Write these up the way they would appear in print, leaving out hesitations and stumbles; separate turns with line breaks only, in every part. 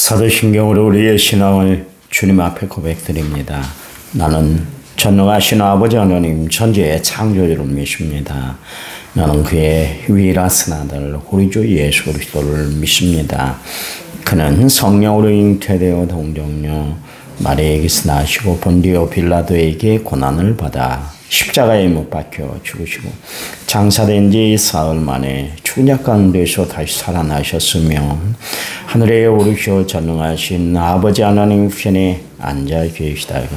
사도신경으로 우리의 신앙을 주님 앞에 고백드립니다. 나는 전능하신 아버지 하나님 천지의 창조주를 믿습니다. 나는 그의 유일하신 아들 우리 주 예수 그리스도를 믿습니다. 그는 성령으로 잉태되어 동정녀 마리아에게서 나시고 본디오 빌라도에게 고난을 받아 십자가에 못 박혀 죽으시고 장사된 지 사흘 만에 죽은 자 가운데서 다시 살아나셨으며 하늘에 오르셔 전능하신 아버지 하나님 우편에 앉아 계시다가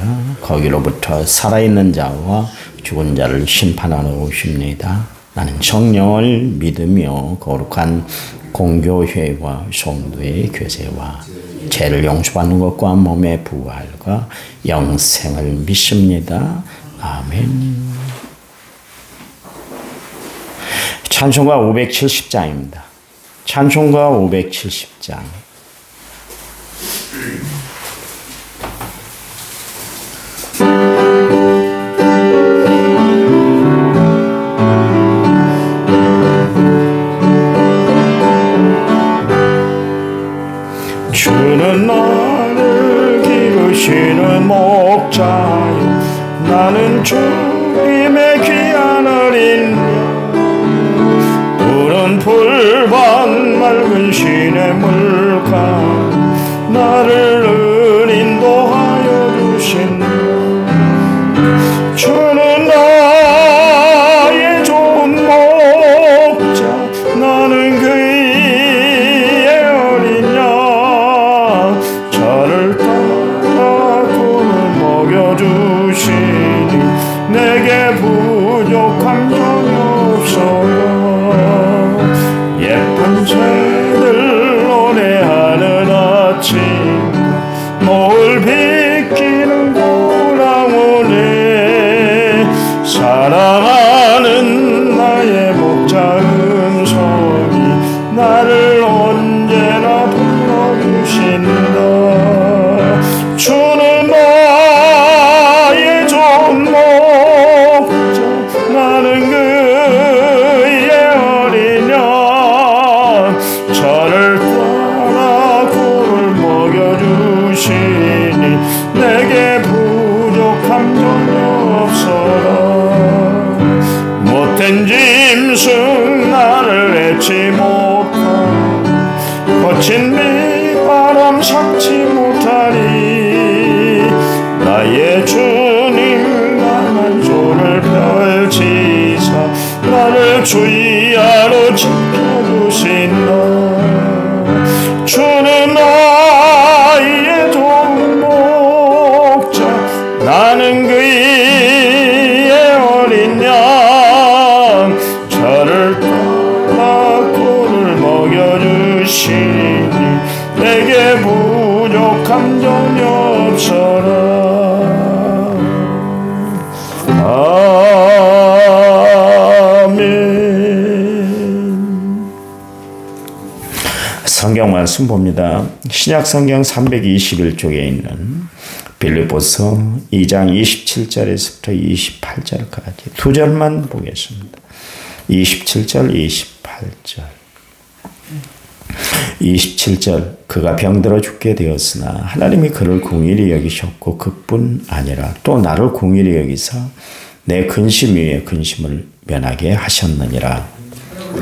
거기로부터 살아있는 자와 죽은 자를 심판하러 오십니다. 나는 성령을 믿으며 거룩한 공교회와 성도의 교제와 죄를 용서받는 것과 몸의 부활과 영생을 믿습니다. 아멘. 찬송가 570장입니다. 찬송가 570장. 주는 나를 기르시는 목자요 나는 주님의 귀한 어린 양 푸른 풀밭 맑은 시냇물가 나를 인도하여 주신다. 주는 나의 좋은 목자 나는 그의 어린 양 저를 따라 꿀을 먹여주시니 내게 부족함 전혀 없어요. 예쁜 새들 노래하는 아침 노을 비키는 고랑오네 사랑하는 나의 목자 음성이 나를 언제나 불러주신다. 주는 나의 좋은 목자 나는 그의 어린 양 저를 따라 꿀을 먹여주시니 내게 부족함 전혀 없어라. 못된 짐승 나를 해치 못하고 거친 비바람 삭지 못하리. 나의 주님 강한 손을 펼치사 나를 주의하러 지켜주신다. 주는 나의 좋은 목자 나는 그의 어린 양 저를 따라 꿀을 먹여주시니 내게 부족함 전혀 없어라. 아멘. 성경 말씀 봅니다. 신약 성경 321쪽에 있는 빌립보서 2장 27절에서부터 28절까지 두 절만 보겠습니다. 27절, 28절. 27절 그가 병들어 죽게 되었으나 하나님이 그를 긍휼히 여기셨고 그뿐 아니라 또 나를 긍휼히 여기사 내 근심 위에 근심을 면하게 하셨느니라.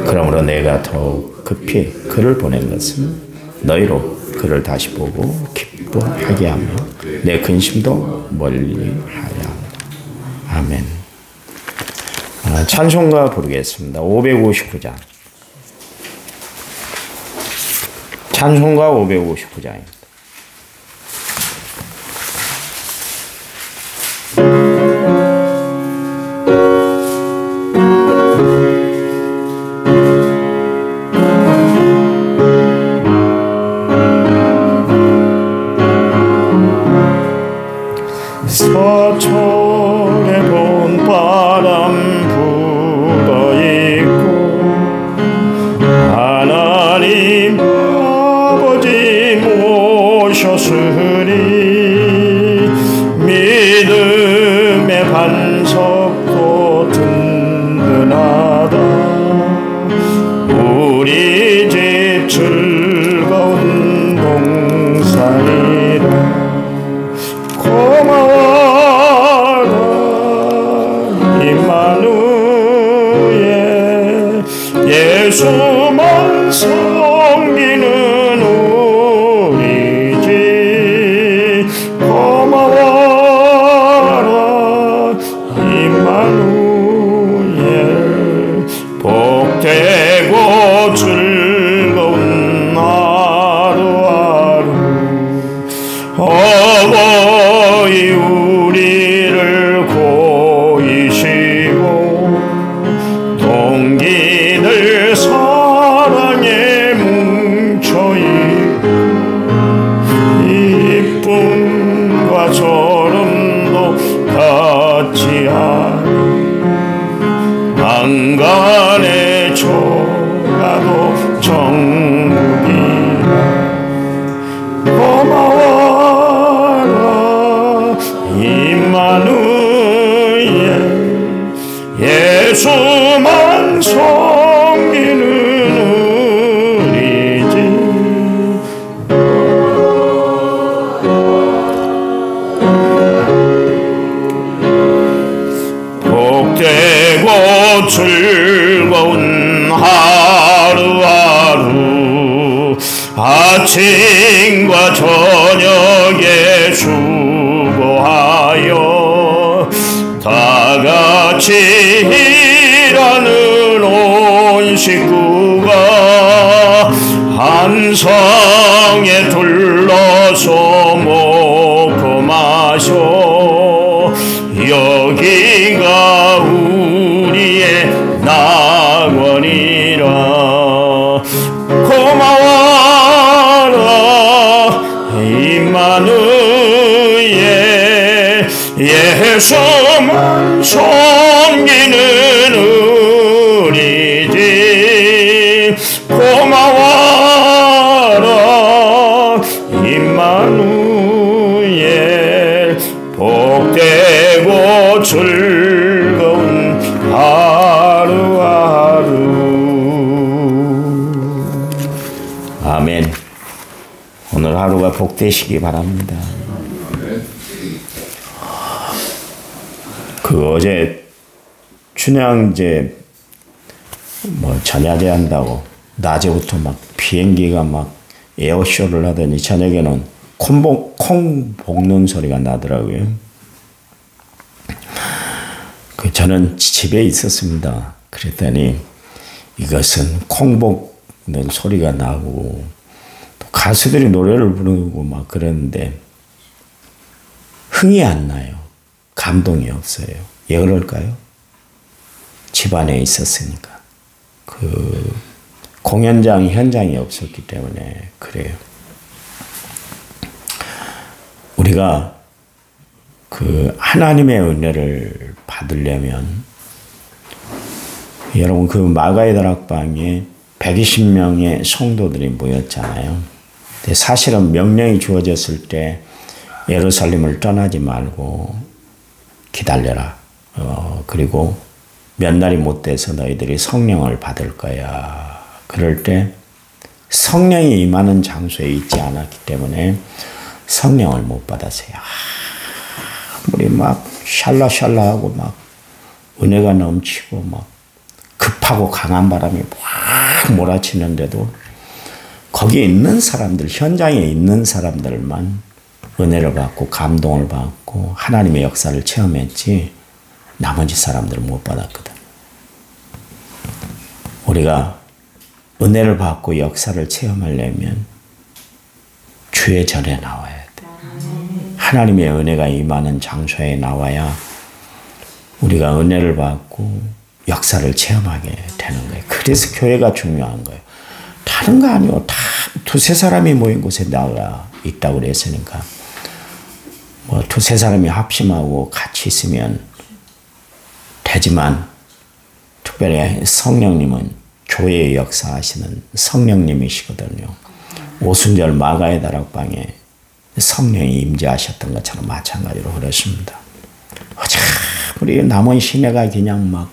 그러므로 내가 더욱 급히 그를 보낸 것은 너희로 그를 다시 보고 기뻐하게 하며 내 근심도 멀리하여 아멘. 찬송가 부르겠습니다. 559장. 찬송가 559장입니다. 서쪽에 봄바람 불어있고 하나님 아버지 정국이라 고마워라 임마누엘 예수만 섬기는 우리지 복되고 즐거운 하루하루 아침과 저녁에 수고하여 다같이 일하는 온 식구가 한 성에 둘러서 먹고 마셔 여기가 우리의 낙원이라 고마워라 임마누엘 예수만 섬기는 우리들 고마워라 임마누엘 복되고 즐거운 하루하루 아멘. 오늘 하루가 복되시기 바랍니다. 어제 춘향제 전야제 한다고 낮에부터 막 비행기가 막 에어쇼를 하더니 저녁에는 콩 볶는 소리가 나더라고요. 저는 집에 있었습니다. 그랬더니 이것은 콩 볶는 소리가 나고 또 가수들이 노래를 부르고 막 그러는데 흥이 안 나요. 감동이 없어요. 왜 그럴까요? 집안에 있었으니까. 공연장 현장이 없었기 때문에 그래요. 우리가 하나님의 은혜를 받으려면 여러분 마가의 다락방에 120명의 성도들이 모였잖아요. 근데 사실은 명령이 주어졌을 때 예루살렘을 떠나지 말고 기다려라. 그리고 몇 날이 못 돼서 너희들이 성령을 받을 거야. 그럴 때 성령이 임하는 장소에 있지 않았기 때문에 성령을 못 받았어요. 우리 막 샬라샬라하고 막 은혜가 넘치고 막 급하고 강한 바람이 확 몰아치는데도 거기에 있는 사람들, 현장에 있는 사람들만 은혜를 받고 감동을 받고 하나님의 역사를 체험했지 나머지 사람들은 못 받았거든. 우리가 은혜를 받고 역사를 체험하려면 주의 전에 나와야 돼. 하나님의 은혜가 임하는 장소에 나와야 우리가 은혜를 받고 역사를 체험하게 되는 거예요. 그래서 교회가 중요한 거예요. 다른 거 아니고 다 두세 사람이 모인 곳에 나가 있다고 그랬으니까 두세 사람이 합심하고 같이 있으면 되지만 특별히 성령님은 교회의 역사하시는 성령님이시거든요. 오순절 마가의 다락방에 성령이 임재하셨던 것처럼 마찬가지로 그렇습니다. 우리 남은 시내가 그냥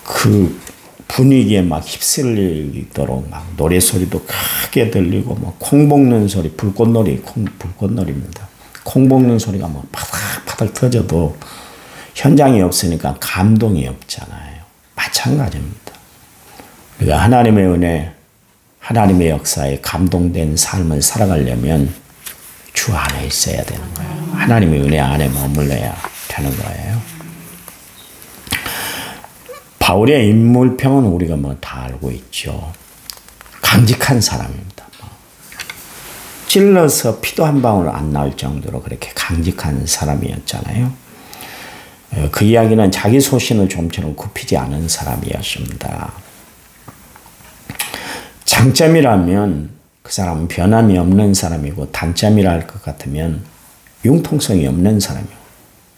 그 분위기에 막 휩쓸리도록 막 노래소리도 크게 들리고 막 콩 볶는 소리, 불꽃놀이입니다. 콩 볶는 소리가 막 파닥파닥 터져도 현장이 없으니까 감동이 없잖아요. 마찬가지입니다. 우리가 하나님의 은혜, 하나님의 역사에 감동된 삶을 살아가려면 주 안에 있어야 되는 거예요. 하나님의 은혜 안에 머물러야 되는 거예요. 바울의 인물평은 우리가 다 알고 있죠. 강직한 사람입니다. 찔러서 피도 한 방울 안 나올 정도로 그렇게 강직한 사람이었잖아요. 그 이야기는 자기 소신을 좀처럼 굽히지 않은 사람이었습니다. 장점이라면 그 사람은 변함이 없는 사람이고 단점이라 할 것 같으면 융통성이 없는 사람이고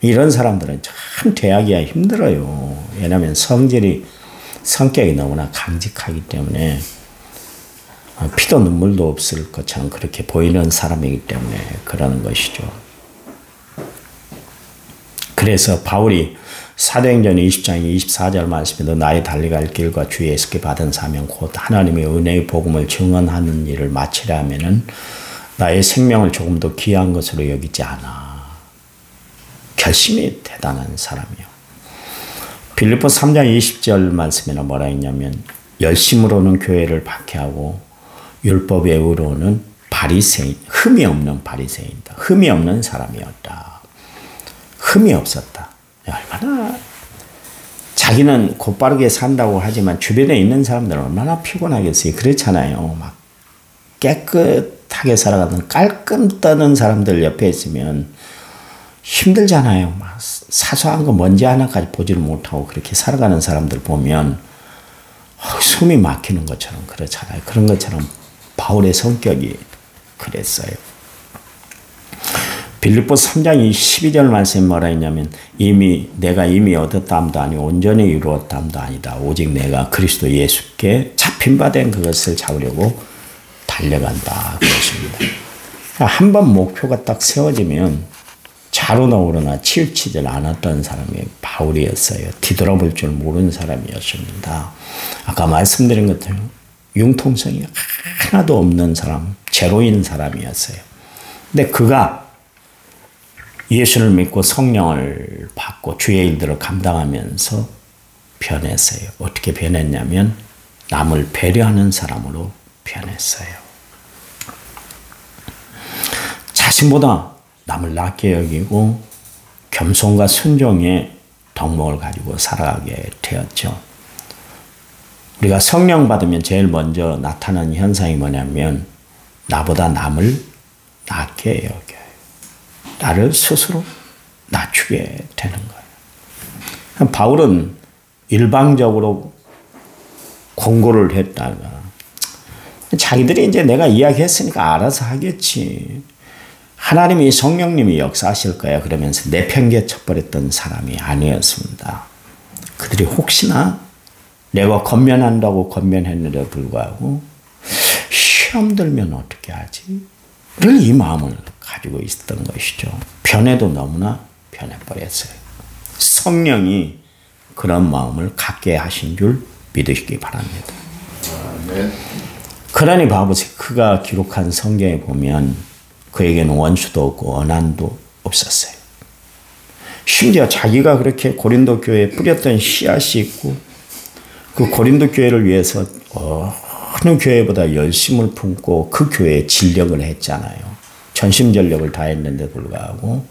이런 사람들은 참 대하기가 힘들어요. 왜냐하면 성질이 성격이 너무나 강직하기 때문에 피도 눈물도 없을 것처럼 그렇게 보이는 사람이기 때문에 그러는 것이죠. 그래서 바울이 사도행전 20장 24절 말씀에도 나의 달려갈 길과 주 예수께 받은 사명 곧 하나님의 은혜의 복음을 증언하는 일을 마치려 하면은 나의 생명을 조금 더 귀한 것으로 여기지 않아. 결심이 대단한 사람이요. 빌립보 3장 20절 말씀에는 뭐라 했냐면 열심으로는 교회를 박해하고 율법의 의로는 바리새인, 흠이 없는 바리새인이다. 흠이 없는 사람이었다. 흠이 없었다. 얼마나 자기는 곧바르게 산다고 하지만 주변에 있는 사람들은 얼마나 피곤하겠어요. 그렇잖아요. 막 깨끗하게 살아가는 깔끔 떠는 사람들 옆에 있으면 힘들잖아요. 막 사소한 거 먼지 하나까지 보지를 못하고 그렇게 살아가는 사람들 보면 숨이 막히는 것처럼 그렇잖아요. 그런 것처럼 바울의 성격이 그랬어요. 빌립보 3장 12절 말씀에 뭐라 했냐면 내가 이미 얻었다함도 아니고 온전히 이루었다함도 아니다. 오직 내가 그리스도 예수께 잡힌 바 된 그것을 잡으려고 달려간다. 그것입니다. 한번 목표가 딱 세워지면 좌로나 우로나 치우치질 않았던 사람이 바울이었어요. 뒤돌아볼 줄 모르는 사람이었습니다. 아까 말씀드린 것처럼 융통성이 하나도 없는 사람, 제로인 사람이었어요. 근데 그가 예수를 믿고 성령을 받고 주의 일들을 감당하면서 변했어요. 어떻게 변했냐면 남을 배려하는 사람으로 변했어요. 자신보다 남을 낮게 여기고 겸손과 순종의 덕목을 가지고 살아가게 되었죠. 우리가 성령 받으면 제일 먼저 나타나는 현상이 뭐냐면 나보다 남을 낮게 여겨요. 나를 스스로 낮추게 되는 거예요. 바울은 일방적으로 공고를 했다가 자기들이 이제 내가 이야기했으니까 알아서 하겠지. 하나님이 성령님이 역사하실 거야 그러면서 내팽개쳐버렸던 사람이 아니었습니다. 그들이 혹시나 내가 권면한다고 권면했는데도 불구하고 시험 들면 어떻게 하지? 이 마음을 가지고 있었던 것이죠. 변해도 너무나 변해버렸어요. 성령이 그런 마음을 갖게 하신 줄 믿으시기 바랍니다. 그러니 바보세 그가 기록한 성경에 보면 그에게는 원수도 없고 원한도 없었어요. 심지어 자기가 그렇게 고린도 교회에 뿌렸던 씨앗이 있고 그 고린도 교회를 위해서 어느 교회보다 열심을 품고 그 교회에 진력을 했잖아요. 전심전력을 다했는데 불구하고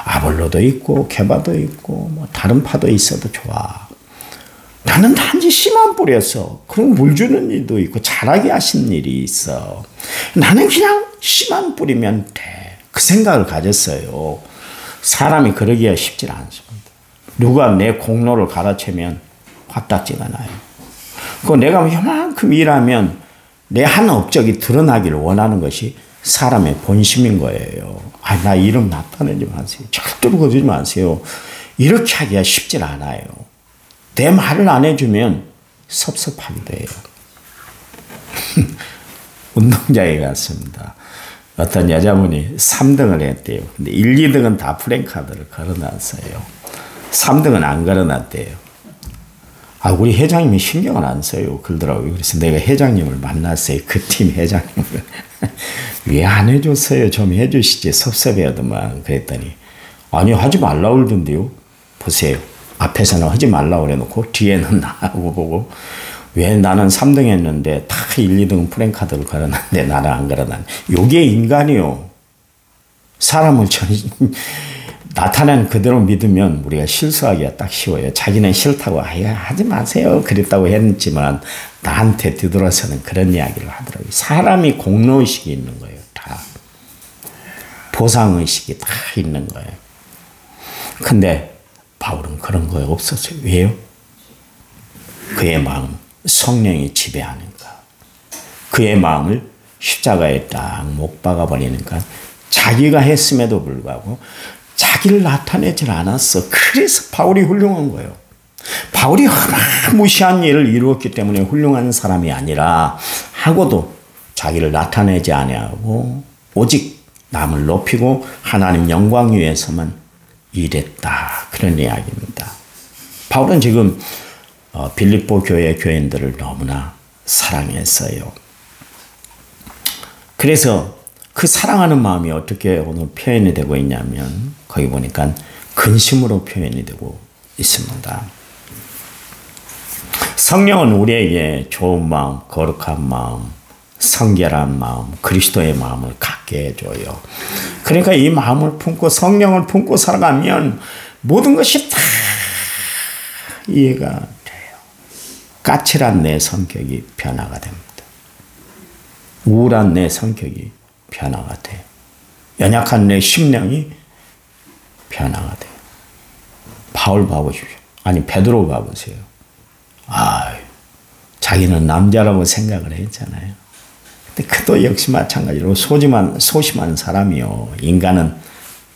아볼로도 있고 게바도 있고 뭐 다른 파도 있어도 좋아. 나는 단지 씨만 뿌렸어. 그럼 물 주는 일도 있고 자라게 하신 일이 있어. 나는 그냥 씨만 뿌리면 돼. 그 생각을 가졌어요. 사람이 그러기가 쉽지 않습니다. 누가 내 공로를 갈아채면 화딱지가 나요. 내가 이만큼 일하면 내 한 업적이 드러나기를 원하는 것이 사람의 본심인 거예요. 나 이름 나타내지 마세요. 절대로 그러지 마세요. 이렇게 하기가 쉽지 않아요. 내 말을 안 해주면 섭섭하기도 해요. 운동장에 갔습니다. 어떤 여자분이 3등을 했대요. 근데 1, 2등은 다 프랭카드를 걸어놨어요. 3등은 안 걸어놨대요. 우리 회장님이 신경을 안 써요. 그러더라고요. 그래서 내가 회장님을 만났어요. 그 팀 회장님을. 왜 안 해줬어요? 좀 해주시지. 섭섭해하더만. 그랬더니 아니 하지 말라고 그러던데요. 보세요. 앞에서는 하지 말라고 그래놓고 뒤에는 나하고 보고 왜 나는 3등 했는데 다 1, 2등 프랭카드를 걸어놨는데 나는 안 걸어놨네. 요게 인간이요. 사람을 나타나는 그대로 믿으면 우리가 실수하기가 딱 쉬워요. 자기는 싫다고 하지 마세요. 그랬다고 했지만 나한테 뒤돌아서는 그런 이야기를 하더라고요. 사람이 공로의식이 있는 거예요. 다. 보상의식이 다 있는 거예요. 근데 바울은 그런 거에 없었어요. 왜요? 그의 마음, 성령이 지배하니까. 그의 마음을 십자가에 딱 못 박아버리니까 자기가 했음에도 불구하고 자기를 나타내질 않았어. 그래서 바울이 훌륭한 거예요. 바울이 무시한 일을 이루었기 때문에 훌륭한 사람이 아니라 하고도 자기를 나타내지 아니하고 오직 남을 높이고 하나님 영광 위해서만 일했다. 그런 이야기입니다. 바울은 지금 빌립보 교회 교인들을 너무나 사랑했어요. 그래서 그 사랑하는 마음이 어떻게 오늘 표현이 되고 있냐면 거기 보니까 근심으로 표현이 되고 있습니다. 성령은 우리에게 좋은 마음, 거룩한 마음, 성결한 마음, 그리스도의 마음을 갖게 해줘요. 그러니까 이 마음을 품고 성령을 품고 살아가면 모든 것이 다 이해가 돼요. 까칠한 내 성격이 변화가 됩니다. 우울한 내 성격이 변화가 돼요. 연약한 내 심령이 변화가 돼요. 바울 봐보십시오. 아니 베드로 봐보세요. 자기는 남자라고 생각을 했잖아요. 근데 그도 역시 마찬가지로 소심한 사람이요. 인간은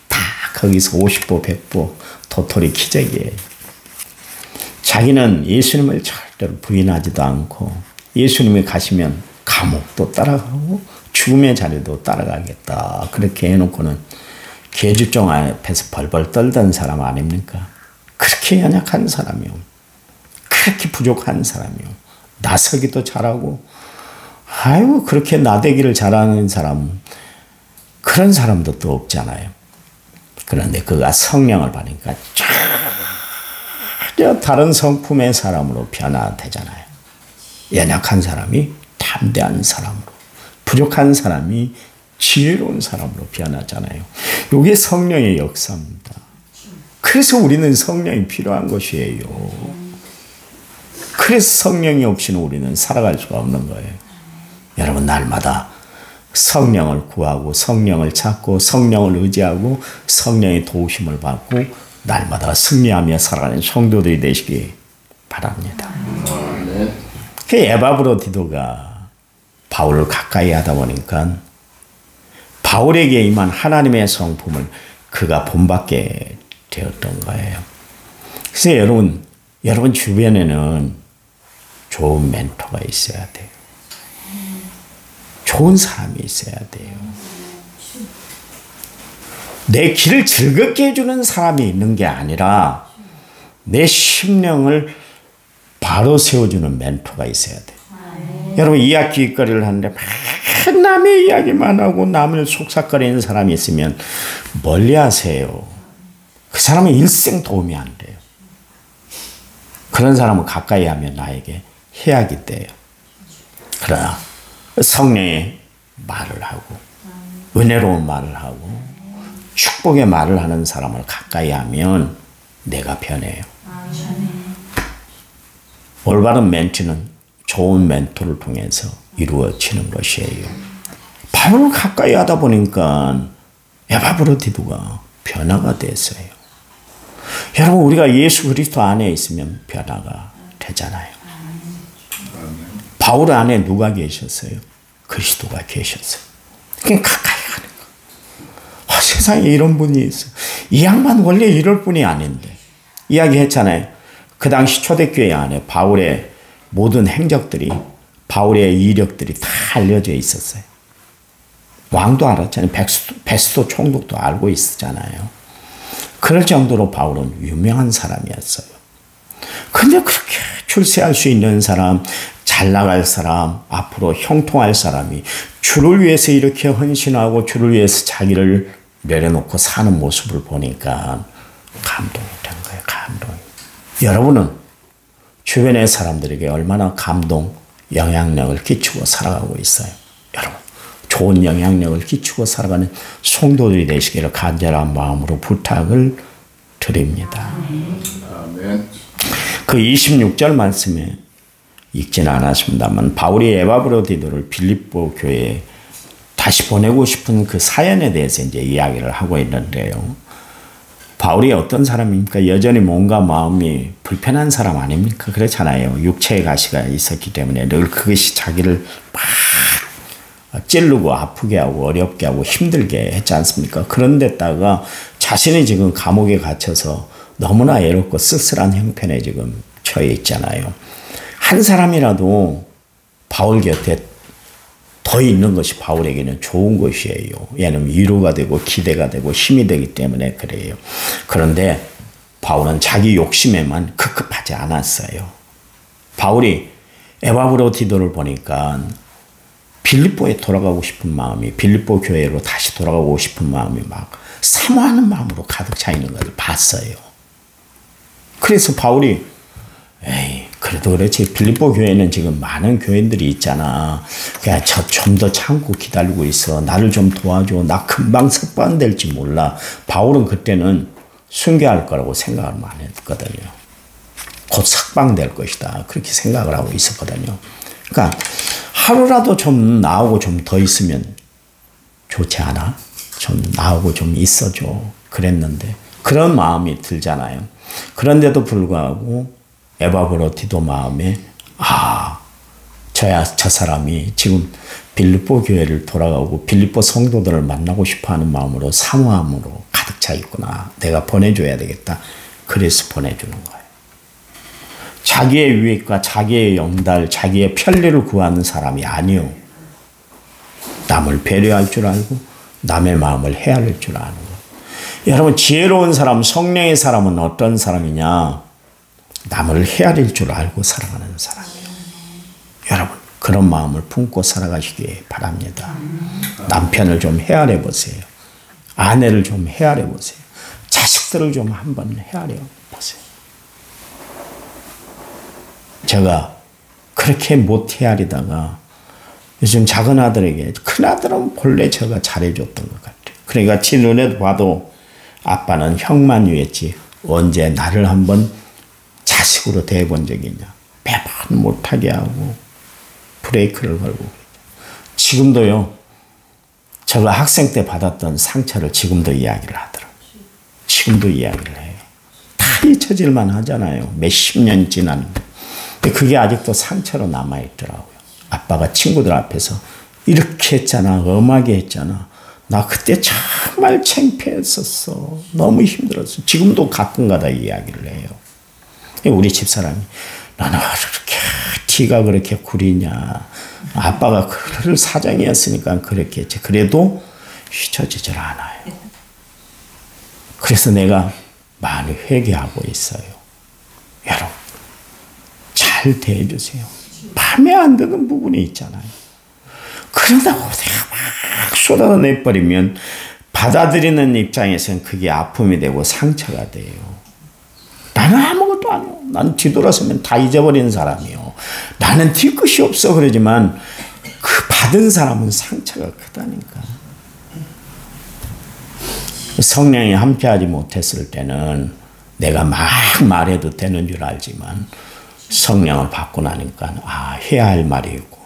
다 거기서 50보 100보 도토리 기적이에요. 자기는 예수님을 절대로 부인하지도 않고 예수님이 가시면 감옥도 따라가고 죽음의 자리도 따라가겠다. 그렇게 해놓고는 계집종 앞에서 벌벌 떨던 사람 아닙니까? 그렇게 연약한 사람이요. 그렇게 부족한 사람이요. 나서기도 잘하고 그렇게 나대기를 잘하는 사람 그런 사람도 또 없잖아요. 그런데 그가 성령을 받으니까 전혀 다른 성품의 사람으로 변화되잖아요. 연약한 사람이 담대한 사람으로, 부족한 사람이 지혜로운 사람으로 변하잖아요. 이게 성령의 역사입니다. 그래서 우리는 성령이 필요한 것이에요. 그래서 성령이 없이는 우리는 살아갈 수가 없는 거예요. 여러분 날마다 성령을 구하고 성령을 찾고 성령을 의지하고 성령의 도우심을 받고 날마다 승리하며 살아가는 성도들이 되시기 바랍니다. 그 에바브로디도가 바울을 가까이 하다 보니까 바울에게 임한 하나님의 성품을 그가 본받게 되었던 거예요. 그래서 여러분 주변에는 좋은 멘토가 있어야 돼요. 좋은 사람이 있어야 돼요. 내 길을 즐겁게 해주는 사람이 있는 게 아니라 내 심령을 바로 세워주는 멘토가 있어야 돼요. 여러분 이야기거리를 하는데 남의 이야기만 하고 남을 속삭거리는 사람이 있으면 멀리하세요. 그 사람은 일생 도움이 안 돼요. 그런 사람을 가까이 하면 나에게 해악이 돼요. 그러나 성령의 말을 하고 은혜로운 말을 하고 축복의 말을 하는 사람을 가까이 하면 내가 변해요. 올바른 멘트는 좋은 멘토를 통해서 이루어지는 것이에요. 바울을 가까이 하다 보니까 에바브로디도가 변화가 됐어요. 여러분 우리가 예수 그리스도 안에 있으면 변화가 되잖아요. 바울 안에 누가 계셨어요? 그리스도가 계셨어요. 그냥 가까이 가는 거. 세상에 이런 분이 있어요. 이 양반 원래 이럴 분이 아닌데. 이야기했잖아요. 그 당시 초대교회 안에 바울의 모든 행적들이 바울의 이력들이 다 알려져 있었어요. 왕도 알았잖아요. 베스도 총독도 알고 있었잖아요. 그럴 정도로 바울은 유명한 사람이었어요. 근데 그렇게 출세할 수 있는 사람, 잘 나갈 사람, 앞으로 형통할 사람이 주를 위해서 이렇게 헌신하고 주를 위해서 자기를 내려놓고 사는 모습을 보니까 감동이 된 거예요. 감동. 여러분은 주변의 사람들에게 얼마나 감동, 영향력을 끼치고 살아가고 있어요. 여러분 좋은 영향력을 끼치고 살아가는 성도들이 되시기를 간절한 마음으로 부탁을 드립니다. 아멘. 그 26절 말씀에 읽지는 않았습니다만 바울이 에바브로디도를 빌립보 교회에 다시 보내고 싶은 그 사연에 대해서 이제 이야기를 하고 있는데요. 바울이 어떤 사람입니까? 여전히 몸과 마음이 불편한 사람 아닙니까? 그렇잖아요. 육체의 가시가 있었기 때문에 늘 그것이 자기를 막 찌르고 아프게 하고 어렵게 하고 힘들게 했지 않습니까? 그런데다가 자신이 지금 감옥에 갇혀서 너무나 외롭고 쓸쓸한 형편에 지금 처해 있잖아요. 한 사람이라도 바울 곁에 더 있는 것이 바울에게는 좋은 것이에요. 얘는 위로가 되고 기대가 되고 힘이 되기 때문에 그래요. 그런데 바울은 자기 욕심에만 급급하지 않았어요. 바울이 에바브로디도를 보니까 빌립보에 돌아가고 싶은 마음이, 빌립보 교회로 다시 돌아가고 싶은 마음이 막 사모하는 마음으로 가득 차 있는 것을 봤어요. 그래서 바울이 에이, 그래도 그렇지. 빌립보 교회는 지금 많은 교인들이 있잖아. 그냥 저 좀 더 참고 기다리고 있어. 나를 좀 도와줘. 나 금방 석방될지 몰라. 바울은 그때는 순교할 거라고 생각을 많이 했거든요. 곧 석방될 것이다. 그렇게 생각을 하고 있었거든요. 그러니까 하루라도 좀 나오고 좀 더 있으면 좋지 않아? 좀 나오고 좀 있어줘. 그랬는데 그런 마음이 들잖아요. 그런데도 불구하고 에바브로디도 마음에 저 사람이 지금 빌립보 교회를 돌아가고 빌립보 성도들을 만나고 싶어하는 마음으로 사모함으로 가득 차 있구나. 내가 보내줘야 되겠다. 그래서 보내주는 거예요. 자기의 유익과 자기의 영달, 자기의 편리를 구하는 사람이 아니요. 남을 배려할 줄 알고 남의 마음을 헤아릴 줄 아는 거예요. 여러분, 지혜로운 사람, 성령의 사람은 어떤 사람이냐? 남을 헤아릴 줄 알고 살아가는 사람이에요. 여러분, 그런 마음을 품고 살아가시기 바랍니다. 남편을 좀 헤아려 보세요. 아내를 좀 헤아려 보세요. 자식들을 좀 한번 헤아려 보세요. 제가 그렇게 못 헤아리다가 요즘 작은 아들에게, 큰 아들은 본래 제가 잘해줬던 것 같아요. 그러니까 제 눈에도 봐도 아빠는 형만 위했지 언제 나를 한번 자식으로 대해본 적이 있냐. 매번 못하게 하고 브레이크를 걸고. 지금도요. 제가 학생 때 받았던 상처를 지금도 이야기를 하더라고요. 지금도 이야기를 해요. 다 잊혀질만 하잖아요. 몇십 년이 지났는데. 근데 그게 아직도 상처로 남아있더라고요. 아빠가 친구들 앞에서 이렇게 했잖아. 엄하게 했잖아. 나 그때 정말 창피했었어. 너무 힘들었어. 지금도 가끔가다 이야기를 해요. 우리 집사람이 너는 그렇게 티가 그렇게 구리냐. 아빠가 그럴 사정이었으니까 그렇게 했지. 그래도 잊혀지질 않아요. 그래서 내가 많이 회개하고 있어요. 여러분, 잘 대해주세요. 마음에 안 드는 부분이 있잖아요. 그러다가 내가 막 쏟아내버리면 받아들이는 입장에서는 그게 아픔이 되고 상처가 돼요. 나는 아무것도 안 해요. 나는 뒤돌아서면 다 잊어버리는 사람이에요. 나는 뒤끝이 없어 그러지만 그 받은 사람은 상처가 크다니까. 성령이 함께하지 못했을 때는 내가 막 말해도 되는 줄 알지만 성령을 받고 나니까 해야 할 말이 있고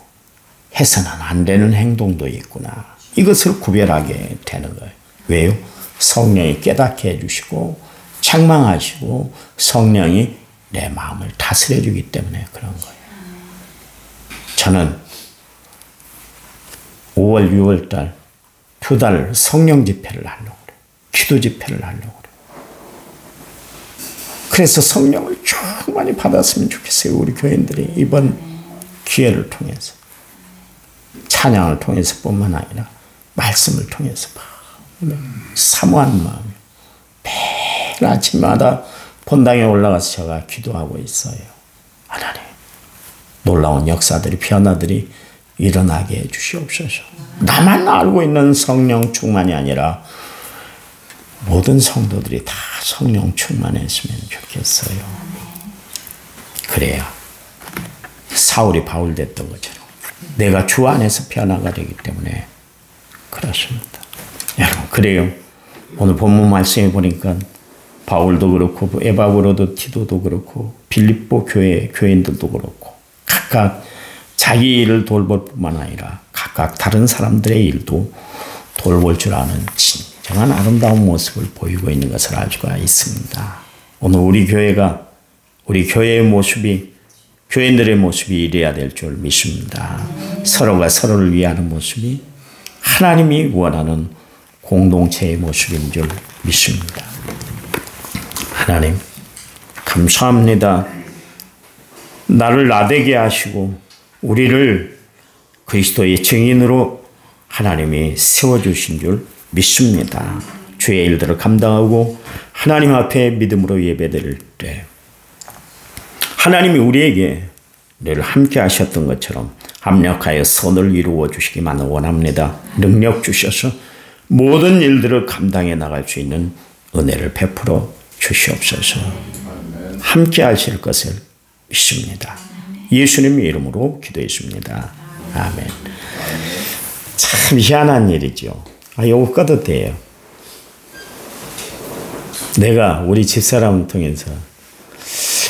해서는 안 되는 행동도 있구나. 이것을 구별하게 되는 거예요. 왜요? 성령이 깨닫게 해주시고 책망하시고 성령이 내 마음을 다스려 주기 때문에 그런 거예요. 저는 5월, 6월 달 2달 성령 집회를 하려고 그래요. 기도 집회를 하려고 그래요. 그래서 성령을 충만히 받았으면 좋겠어요. 우리 교인들이 이번 기회를 통해서. 찬양을 통해서 뿐만 아니라 말씀을 통해서 사모하는 마음이 매일 아침마다 본당에 올라가서 제가 기도하고 있어요. 하나님, 놀라운 역사들이, 변화들이 일어나게 해주시옵소서. 나만 알고 있는 성령 충만이 아니라 모든 성도들이 다 성령 충만했으면 좋겠어요. 그래야 사울이 바울 됐던 것처럼 내가 주 안에서 변화가 되기 때문에 그렇습니다. 여러분, 그래요. 오늘 본문 말씀해 보니까 바울도 그렇고 에바브로도 디도도 그렇고 빌립보 교회 교인들도 그렇고 각각 자기 일을 돌볼 뿐만 아니라 각각 다른 사람들의 일도 돌볼 줄 아는 진정한 아름다운 모습을 보이고 있는 것을 알 수가 있습니다. 오늘 우리 교회가, 우리 교회의 모습이, 교인들의 모습이 이래야 될 줄 믿습니다. 서로가 서로를 위하는 모습이 하나님이 원하는 공동체의 모습인 줄 믿습니다. 하나님 감사합니다. 나를 나되게 하시고 우리를 그리스도의 증인으로 하나님이 세워주신 줄 믿습니다. 주의 일들을 감당하고 하나님 앞에 믿음으로 예배드릴 때 하나님이 우리에게 늘 함께 하셨던 것처럼 합력하여 선을 이루어 주시기만 원합니다. 능력 주셔서 모든 일들을 감당해 나갈 수 있는 은혜를 베풀어 주시옵소서. 함께 하실 것을 믿습니다. 예수님의 이름으로 기도했습니다. 아멘. 참 희한한 일이죠. 요거 꺼도 돼요. 내가 우리 집사람을 통해서